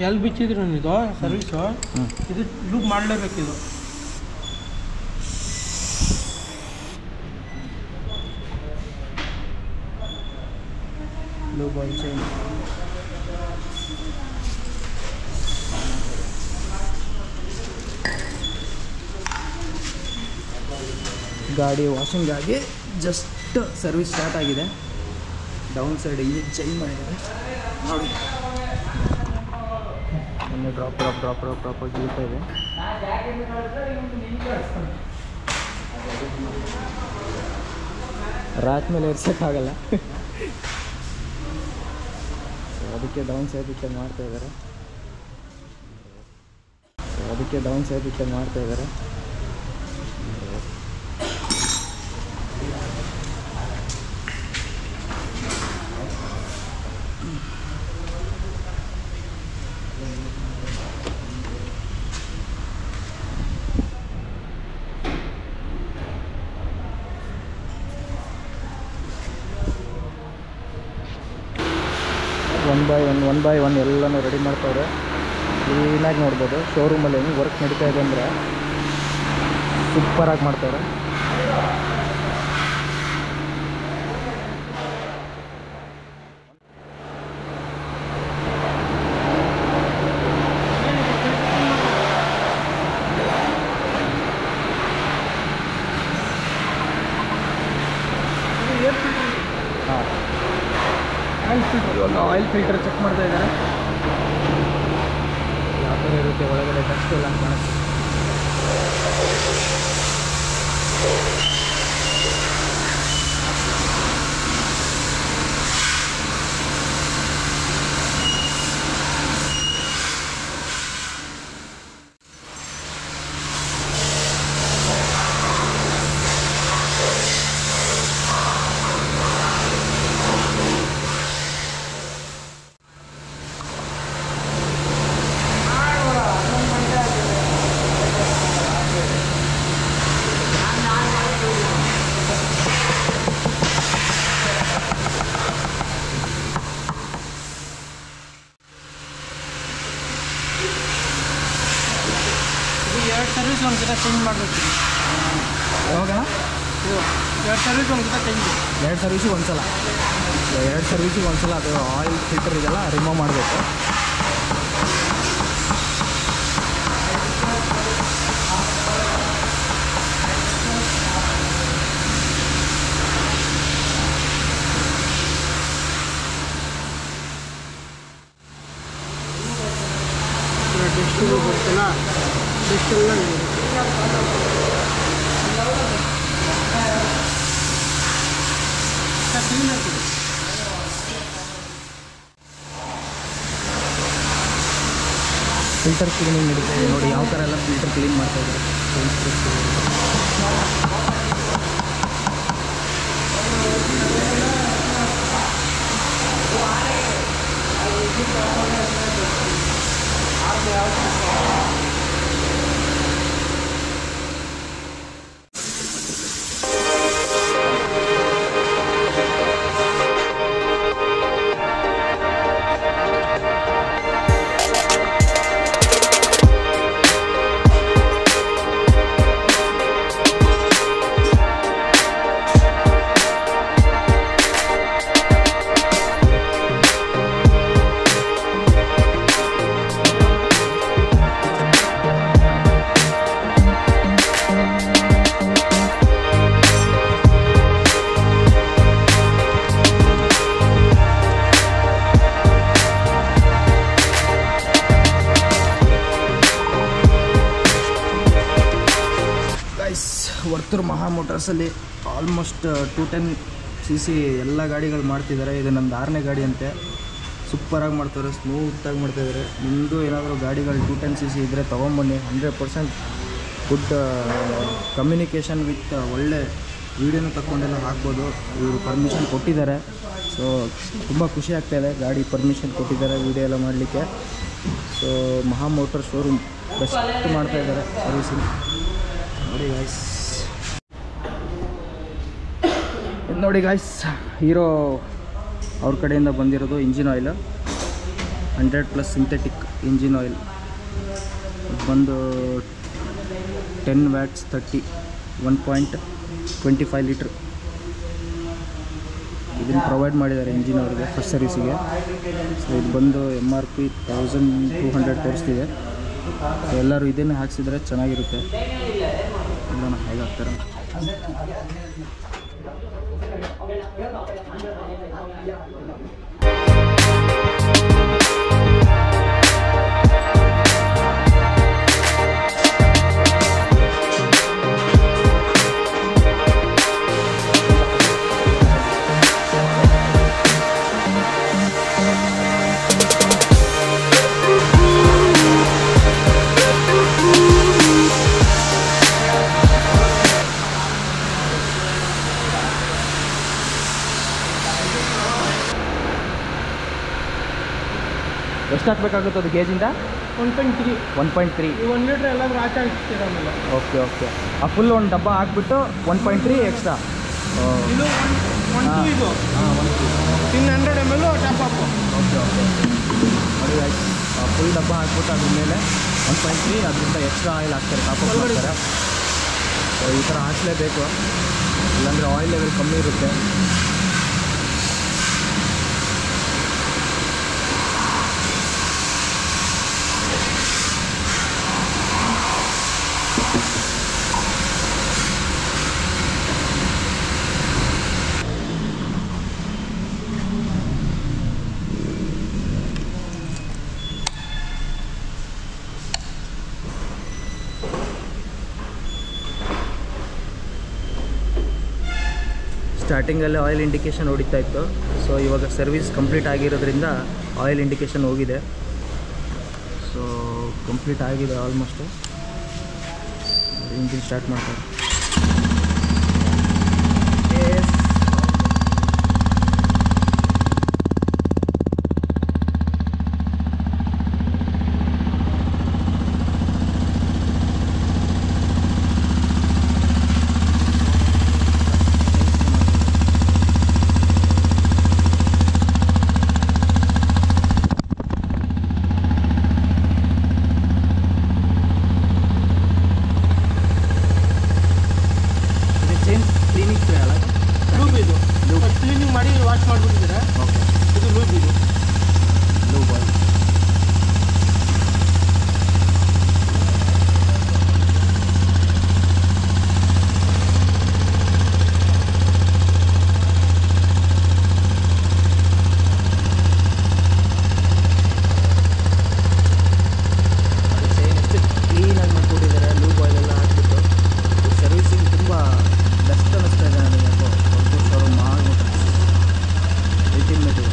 ಎಲ್ಲಿ ಬಿಚ್ಚಿದ್ರು ಇದು ಸರ್ವಿಸು ಇದು ಲೂಪ್ ಮಾಡಲೇಬೇಕಿದು. Lube oil change. ಗಾಡಿ ವಾಷಿಂಗ್ ಆಗಿ ಜಸ್ಟ್ ಸರ್ವಿಸ್ ಸ್ಟಾರ್ಟ್ ಆಗಿದೆ. ಡೌನ್ ಸೈಡ್ ಇಂಜಿನ್ ಚೇಂಜ್ ಮಾಡಿದ್ದಾರೆ ನೋಡಿ. ಇನ್ನು ಡ್ರಾಪ್ ಆಗಿ ಇಳ್ತಾ ಇದೆ. ರಾತ್ ಮೇಲೆ ಇರ್ಸೋಕ್ಕಾಗಲ್ಲ, ಅದಕ್ಕೆ ಡೌನ್ ಸೈಡ್ ಮಾಡ್ತಾ ಇದ್ದಾರೆ. ಒನ್ ಬೈ ಒನ್ ಎಲ್ಲನೂ ರೆಡಿ ಮಾಡ್ತಾವ್ರೆ. ಕ್ಲೀನಾಗಿ ನೋಡ್ಬೋದು. ಶೋರೂಮಲ್ಲಿ ಹೆಂಗೆ ವರ್ಕ್ ನಡೀತಾ ಇದೆ ಅಂದರೆ ಸೂಪರಾಗಿ ಮಾಡ್ತಾರೆ. ಆಯಿಲ್ ಫಿಲ್ಟರ್ ಚೆಕ್ ಮಾಡ್ತಾ ಇದ್ದಾರೆ. ಯಾವ ಥರ ಇರುತ್ತೆ ಒಳಗಡೆ ಡಸ್ಟ್ ಎಲ್ಲ ಕಾಣುತ್ತೆ. ಎರಡು ಸರ್ವಿಸ್ ಒಂದ್ಸಲ ಚೇಂಜ್ ಮಾಡಬೇಕು. ಯಾವಾಗ ಎರಡು ಸರ್ವಿಸ್ ಒಂದ್ಸಲ ಅದು ಆಯಿಲ್ ಫಿಲ್ಟರ್ ಇದೆಲ್ಲ ರಿಮೂವ್ ಮಾಡಬೇಕು. ಬರ್ತಲ್ಲ ಬೆಸ್ಟೆಲ್ಲ ಕ್ಲೀನ್ ಆಗ್ತದೆ. ಫಿಲ್ಟರ್ ಕ್ಲೀನಿಂಗ್ ನಡೀತದೆ ನೋಡಿ. ಯಾವ ಥರ ಎಲ್ಲ ಫಿಲ್ಟರ್ ಕ್ಲೀನ್ ಮಾಡ್ತಾ ಇದ್ದಾರೆ. ವರ್ತೂರ್ ಮಹಾ ಮೋಟರ್ಸಲ್ಲಿ ಆಲ್ಮೋಸ್ಟ್ 210cc ಎಲ್ಲ ಗಾಡಿಗಳು ಮಾಡ್ತಿದ್ದಾರೆ. ಇದು ನನ್ನ 6ನೇ ಗಾಡಿ ಅಂತೆ. ಸೂಪರಾಗಿ ಮಾಡ್ತಾರೆ, ಸ್ಮೂತಾಗಿ ಮಾಡ್ತಾಯಿದ್ದಾರೆ. ನಿಮ್ಮದು ಏನಾದರೂ ಗಾಡಿಗಳು 210cc ಇದ್ದರೆ ತೊಗೊಂಬನ್ನಿ. 100% ಗುಡ್ ಕಮ್ಯುನಿಕೇಷನ್ ವಿತ್ ಒಳ್ಳೆ ವೀಡಿಯೋನ ತಗೊಂಡೆಲ್ಲ ಹಾಕ್ಬೋದು. ಇವರು ಪರ್ಮಿಷನ್ ಕೊಟ್ಟಿದ್ದಾರೆ. ಸೊ ತುಂಬ ಖುಷಿ ಆಗ್ತಾಯಿದೆ, ಗಾಡಿ ಪರ್ಮಿಷನ್ ಕೊಟ್ಟಿದ್ದಾರೆ ವೀಡಿಯೋ ಎಲ್ಲ ಮಾಡಲಿಕ್ಕೆ. ಸೊ ಮಹಾ ಮೋಟರ್ ಶೋರೂಮ್ ಬೆಸ್ಟ್ ಮಾಡ್ತಾಯಿದ್ದಾರೆ ಸರ್ವಿಸಿಂಗ್ ನೋಡಿ ಗಾಯ್ಸ್. ನೋಡಿ ಗಾಯ್ಸ್, ಹೀರೋ ಅವ್ರ ಕಡೆಯಿಂದ ಬಂದಿರೋದು engine oil 100+ synthetic. Engine oil ಬಂದು 10 ವ್ಯಾಟ್ಸ್ 1.25 ಲೀಟ್ರ್ ಇದನ್ನು ಪ್ರೊವೈಡ್ ಮಾಡಿದ್ದಾರೆ ಇಂಜಿನ್ ಅವರಿಗೆ ಫಸ್ಟ್ ಸರ್ವಿಸಿಗೆ. ಸೊ ಇದು ಬಂದು MRP 1200 ತೋರಿಸ್ತಿದೆ. ಸೊ ಎಲ್ಲರೂ ಇದನ್ನೇ ಹಾಕ್ಸಿದ್ರೆ ಚೆನ್ನಾಗಿರುತ್ತೆ. ನೋಡೋಣ ಹೇಗೆ ಹಾಕ್ತಾರೆ. ಎಷ್ಟು ಹಾಕಬೇಕಾಗುತ್ತೆ ಅದು ಗೇಜಿಂದ? 1.3 1 ಲೀಟ್ರ್ ಎಲ್ಲ ಆಚೆ ಹಾಕ್ತೀರ ಆಮೇಲೆ. ಓಕೆ ಆ ಫುಲ್ ಒಂದು ಡಬ್ಬ ಹಾಕ್ಬಿಟ್ಟು 1.3 ಎಕ್ಸ್ಟ್ರಾ. ಇದು 1.2 ಇದು 100 ml ಟಾಪ್ ಅಪ್. ಓಕೆ ನೋಡಿ ಆಯ್ತು. ಫುಲ್ ಡಬ್ಬ ಹಾಕ್ಬಿಟ್ಟು ಅದ್ರ ಮೇಲೆ 1.3 ಅದರಿಂದ ಎಕ್ಸ್ಟ್ರಾ ಆಯಿಲ್ ಹಾಕ್ತಾರೆ, ಟಾಪ್ ಅಪ್ ಮಾಡ್ತಾರೆ. ಸೊ ಈ ಥರ ಹಾಕಲೇಬೇಕು, ಇಲ್ಲಾಂದರೆ ಆಯಿಲ್ ಲೆವೆಲ್ ಕಮ್ಮಿ ಇರುತ್ತೆ. ಸ್ಟಾರ್ಟಿಂಗಲ್ಲಿ ಆಯಿಲ್ ಇಂಡಿಕೇಷನ್ ಹೊಡಿತಾ ಇತ್ತು. ಸೊ ಇವಾಗ ಸರ್ವಿಸ್ ಕಂಪ್ಲೀಟ್ ಆಗಿರೋದ್ರಿಂದ ಆಯಿಲ್ ಇಂಡಿಕೇಷನ್ ಹೋಗಿದೆ. ಸೊ ಕಂಪ್ಲೀಟ್ ಆಗಿದೆ ಆಲ್ಮೋಸ್ಟು. ಇಂಜಿನ್ ಸ್ಟಾರ್ಟ್ ಮಾಡ್ತಾರೆ. ಕ್ಲೀನಿಂಗ್ ಮಾಡಿ ವಾಶ್ ಮಾಡಿಬಿಟ್ಟಿದ್ದಾರೆ. ಓಕೆ, ಇದು ಲೂಬ್, ಇದು ಲೂಬ್ ಆಯಿಲ್. ಚೈನ್ ಎಷ್ಟು ಕ್ಲೀನಾಗಿ ಮಾಡಿಕೊಟ್ಟಿದ್ದಾರೆ, ಲೂಬ್ ಆಯಿಲ್ ಎಲ್ಲ ಹಾಕ್ಬಿಟ್ಟು. ಸರ್ವಿಸಿಂಗ್ ತುಂಬ ಬೆಸ್ಟ್ ಅನ್ನಿಸ್ತಾ ಇದೆ ನನಗೆ. ಯಾಕೋ 10,000 ಮಾಡಿಬಿಟ್ಟು 18 ಮೀಟರ್.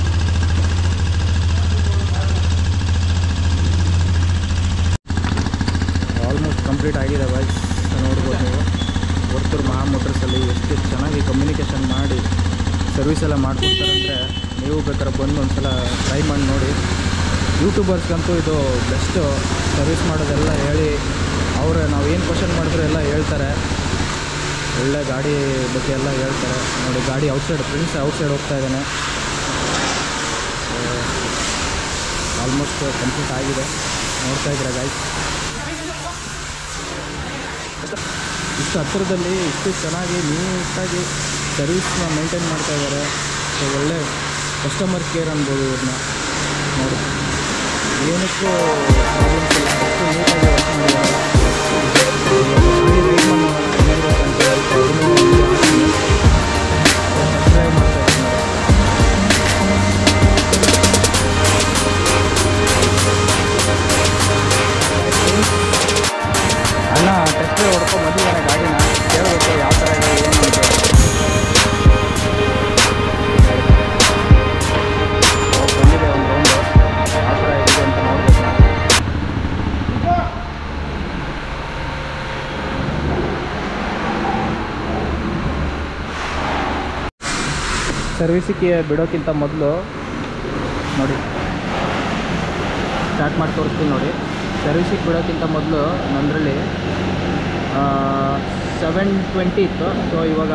ಆಲ್ಮೋಸ್ಟ್ ಕಂಪ್ಲೀಟ್ ಆಗಿದೆ ಬಾಯ್ಸ್. ನೋಡ್ಬೋದು ನೀವು. ವರ್ತೂರು ಮಹಾ ಮೋಟರ್ಸಲ್ಲಿ ಎಷ್ಟು ಚೆನ್ನಾಗಿ ಕಮ್ಯುನಿಕೇಷನ್ ಮಾಡಿ ಸರ್ವಿಸ್ ಎಲ್ಲ ಮಾಡಿಕೊಡ್ತಾರೆ ಅಂದರೆ, ನೀವು ಬೇಕಾದ್ರೆ ಬಂದು ಒಂದು ಸಲ ಟ್ರೈ ಮಾಡಿ ನೋಡಿ. ಯೂಟ್ಯೂಬರ್ಸ್ಗಂತೂ ಇದು ಬೆಸ್ಟು. ಸರ್ವಿಸ್ ಮಾಡೋದೆಲ್ಲ ಹೇಳಿ ನಾವು ಏನು ಕ್ವಶನ್ ಮಾಡಿದ್ರು ಎಲ್ಲ ಹೇಳ್ತಾರೆ. ಒಳ್ಳೆ ಗಾಡಿ ಬಗ್ಗೆ ಎಲ್ಲ ಹೇಳ್ತಾರೆ. ನೋಡಿ ಗಾಡಿ ಔಟ್ಸೈಡ್ ಹೋಗ್ತಾ ಇದ್ದಾನೆ. ಆಲ್ಮೋಸ್ಟ್ ಕಂಪ್ಲೀಟ್ ಆಗಿದೆ, ನೋಡ್ತಾ ಇದ್ದೀರಾ ಗಾಯ್ಸ್. ಇಷ್ಟು ಹತ್ತಿರದಲ್ಲಿ ಇಷ್ಟು ಚೆನ್ನಾಗಿ ನೀಟಾಗಿ ಸರ್ವಿಸ್ನ ಮೇಂಟೈನ್ ಮಾಡ್ತಾ ಇದ್ದಾರೆ. ಸೊ ಒಳ್ಳೆ ಕಸ್ಟಮರ್ ಕೇರ್ ಅನ್ಬೋದು ಇವ್ರನ್ನ. ನೋಡಿ ಏನಕ್ಕೂ ಪ್ರಾಬ್ಲಮ್ಸ್ ಇಲ್ಲ, ಅಷ್ಟು ನೀಟಾಗಿ ವರ್ಕ್ ಮಾಡಿದ್ದಾರೆ. ಸಬ್ಸ್ಕ್ರೈಬ್ ಮಾಡ್ತಾ ಇದ್ದಾರೆ. ಅಣ್ಣ ಟೆಸ್ಟ್ ಹೊಡ್ಕೊ ಬಂದಿದ್ದಾನೆ ಗಾಡಿನ. ಕೇಳಬೇಕು ಯಾವ ಥರ ಇದೆ ಏನು ಅಂತ. ಬಂದಿದೆ ಒಂದು ರೌಂಡು, ಯಾವ ಥರ ಇದೆ ಅಂತ ನೋಡ್ಬೇಕು. ಸರ್ವಿಸಿಗೆ ಬಿಡೋಕ್ಕಿಂತ ಮೊದಲು ನೋಡಿ ಸ್ಟಾರ್ಟ್ ಮಾಡಿ ತೋರಿಸ್ತೀನಿ ನೋಡಿ. ಸರ್ವಿಸಿಗೆ ಬಿಡೋಕ್ಕಿಂತ ಮೊದಲು ನನ್ನದ್ರಲ್ಲಿ 720 ಇತ್ತು. ಸೊ ಇವಾಗ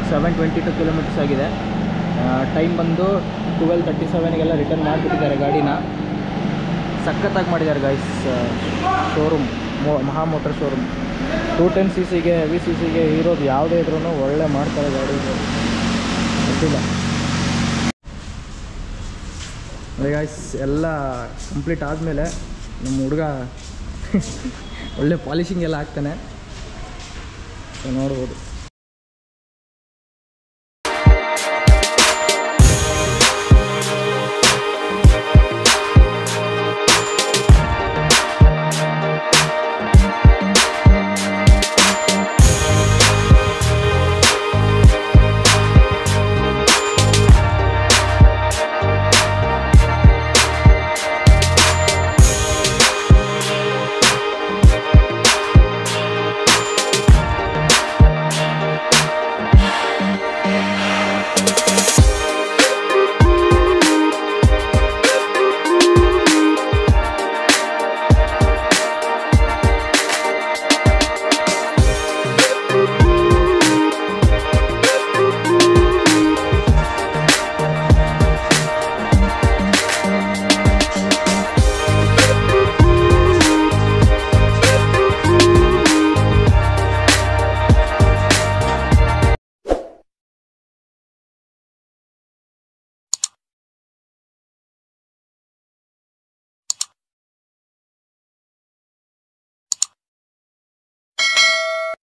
722 ಕಿಲೋಮೀಟರ್ಸ್ ಆಗಿದೆ. ಟೈಮ್ ಬಂದು 12:37ಗೆಲ್ಲ ರಿಟರ್ನ್ ಮಾಡಿಬಿಟ್ಟಿದ್ದಾರೆ ಗಾಡಿನ. ಸಖತ್ತಾಗಿ ಮಾಡಿದ್ದಾರೆ ಗೈಸ್. ಶೋರೂಮ್ ಮಹಾ ಮೋಟರ್ ಶೋರೂಮ್ 210 cc ಗೆ ಹೆವಿ ಸಿ ಸಿಗೆ ಇರೋದು ಯಾವುದೇ ಇದ್ರೂ ಒಳ್ಳೆ ಮಾಡ್ತಾರೆ ಗಾಡಿ. ಗೊತ್ತಿಲ್ಲ ಅದೇ ಗೈಸ್, ಎಲ್ಲ ಕಂಪ್ಲೀಟ್ ಆದಮೇಲೆ ನಮ್ಮ ಹುಡುಗ ಒಳ್ಳೆ ಪಾಲಿಶಿಂಗ್ ಎಲ್ಲ ಆಗ್ತಾನೆ, ನೋಡ್ಬೋದು.